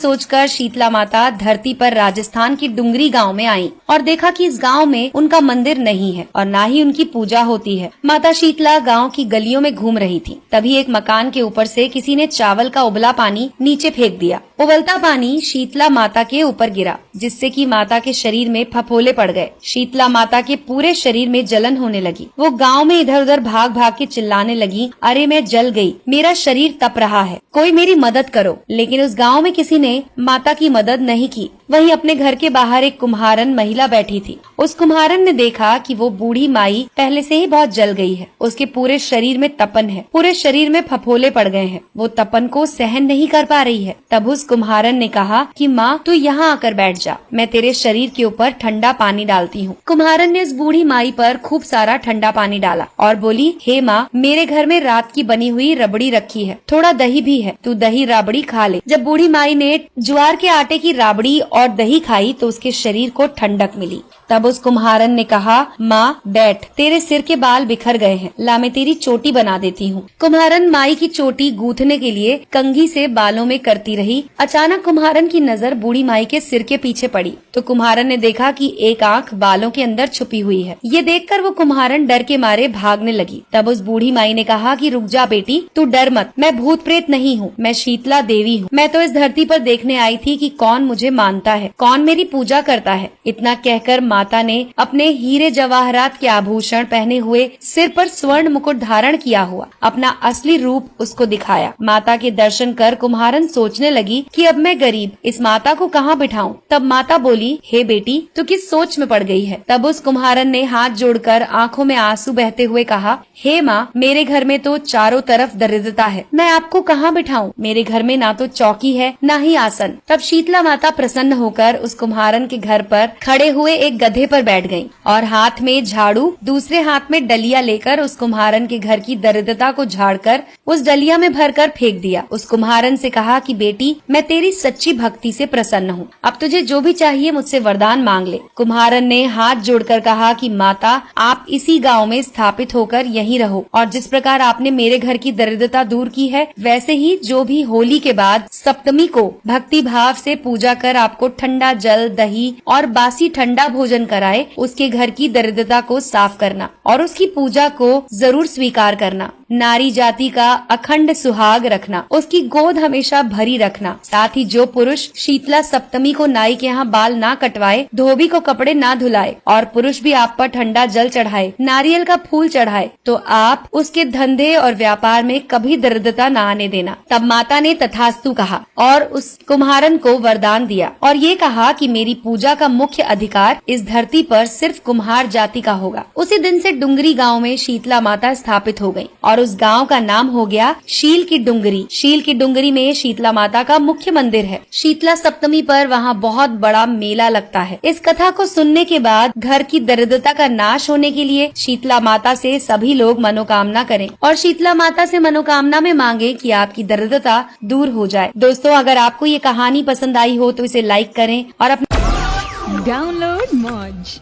सोचकर शीतला माता धरती पर राजस्थान की डुंगरी गांव में आई और देखा कि इस गांव में उनका मंदिर नहीं है और ना ही उनकी पूजा होती है। माता शीतला गांव की गलियों में घूम रही थी। तभी एक मकान के ऊपर से किसी ने चावल का उबला पानी नीचे फेंक दिया। उबलता पानी शीतला माता के ऊपर गिरा, जिससे कि माता के शरीर में फफोले पड़ गए। शीतला माता के पूरे शरीर में जलन होने लगी। वो गांव में इधर उधर भाग भाग के चिल्लाने लगी, अरे मैं जल गई, मेरा शरीर तप रहा है, कोई मेरी मदद करो। लेकिन उस गांव में किसी ने माता की मदद नहीं की। वहीं अपने घर के बाहर एक कुम्हारन महिला बैठी थी। उस कुम्हारन ने देखा कि वो बूढ़ी माई पहले से ही बहुत जल गई है। उसके पूरे शरीर में तपन है, पूरे शरीर में फफोले पड़ गए हैं। वो तपन को सहन नहीं कर पा रही है। तब उस कुम्हारन ने कहा कि माँ तू यहाँ आकर बैठ जा, मैं तेरे शरीर के ऊपर ठंडा पानी डालती हूँ। कुम्हारन ने उस बूढ़ी माई पर खूब सारा ठंडा पानी डाला और बोली, हे माँ, मेरे घर में रात की बनी हुई रबड़ी रखी है, थोड़ा दही भी है, तू दही राबड़ी खा ले। जब बूढ़ी माई ने ज्वार के आटे की राबड़ी और दही खाई तो उसके शरीर को ठंडक मिली। तब उस कुम्हारन ने कहा, माँ बैठ, तेरे सिर के बाल बिखर गए हैं, ला मैं तेरी चोटी बना देती हूँ। कुम्हारन माई की चोटी गूंथने के लिए कंघी से बालों में करती रही। अचानक कुम्हारन की नजर बूढ़ी माई के सिर के पीछे पड़ी तो कुम्हारन ने देखा कि एक आंख बालों के अंदर छुपी हुई है। ये देखकर वो कुम्हारन डर के मारे भागने लगी। तब उस बूढ़ी माई ने कहा कि रुक जा बेटी, तू डर मत, मैं भूत प्रेत नहीं हूँ, मैं शीतला देवी हूँ। मैं तो इस धरती पर देखने आई थी कि कौन मुझे मानता है, कौन मेरी पूजा करता है। इतना कहकर माता ने अपने हीरे जवाहरात के आभूषण पहने हुए, सिर पर स्वर्ण मुकुट धारण किया हुआ अपना असली रूप उसको दिखाया। माता के दर्शन कर कुम्हारन सोचने लगी कि अब मैं गरीब, इस माता को कहाँ बिठाऊं। तब माता बोली, हे बेटी, तू किस सोच में पड़ गई है। तब उस कुम्हारन ने हाथ जोड़कर आंखों में आंसू बहते हुए कहा, हे माँ, मेरे घर में तो चारों तरफ दरिद्रता है, मैं आपको कहाँ बिठाऊं। मेरे घर में ना तो चौकी है ना ही आसन। तब शीतला माता प्रसन्न होकर उस कुम्हारन के घर पर खड़े हुए एक गधे पर बैठ गईं और हाथ में झाड़ू, दूसरे हाथ में डलिया लेकर उस कुम्हारन के घर की दरिद्रता को झाड़कर उस डलिया में भरकर फेंक दिया। उस कुम्हारन से कहा कि बेटी, मैं तेरी सच्ची भक्ति से प्रसन्न हूँ, अब तुझे जो भी चाहिए मुझसे वरदान मांग ले। कुम्हारन ने हाथ जोड़कर कहा कि माता, आप इसी गाँव में स्थापित होकर यहीं रहो और जिस प्रकार आपने मेरे घर की दरिद्रता दूर की है, वैसे ही जो भी होली के बाद सप्तमी को भक्ति भाव से पूजा कर आपको ठंडा जल, दही और बासी ठंडा भोजन कराए, उसके घर की दरिद्रता को साफ करना और उसकी पूजा को जरूर स्वीकार करना। नारी जाति का अखंड सुहाग रखना, उसकी गोद हमेशा भरी रखना। साथ ही जो पुरुष शीतला सप्तमी को नाई के यहाँ बाल ना कटवाए, धोबी को कपड़े ना धुलाए और पुरुष भी आप पर ठंडा जल चढ़ाए, नारियल का फूल चढ़ाए, तो आप उसके धंधे और व्यापार में कभी दरिद्रता न आने देना। तब माता ने तथास्तु कहा और उस कुम्हारन को वरदान दिया और ये कहा कि मेरी पूजा का मुख्य अधिकार इस धरती पर सिर्फ कुम्हार जाति का होगा। उसी दिन से डुंगरी गांव में शीतला माता स्थापित हो गई और उस गांव का नाम हो गया शील की डुंगरी। शील की डुंगरी में शीतला माता का मुख्य मंदिर है। शीतला सप्तमी पर वहाँ बहुत बड़ा मेला लगता है। इस कथा को सुनने के बाद घर की दरिद्रता का नाश होने के लिए शीतला माता से सभी लोग मनोकामना करें और शीतला माता से मनोकामना में मांगे कि आपकी दरिद्रता दूर हो जाए। दोस्तों, अगर आपको ये कहानी पसंद आई हो तो इसे लाइक करें और अपने डाउनलोड मौज।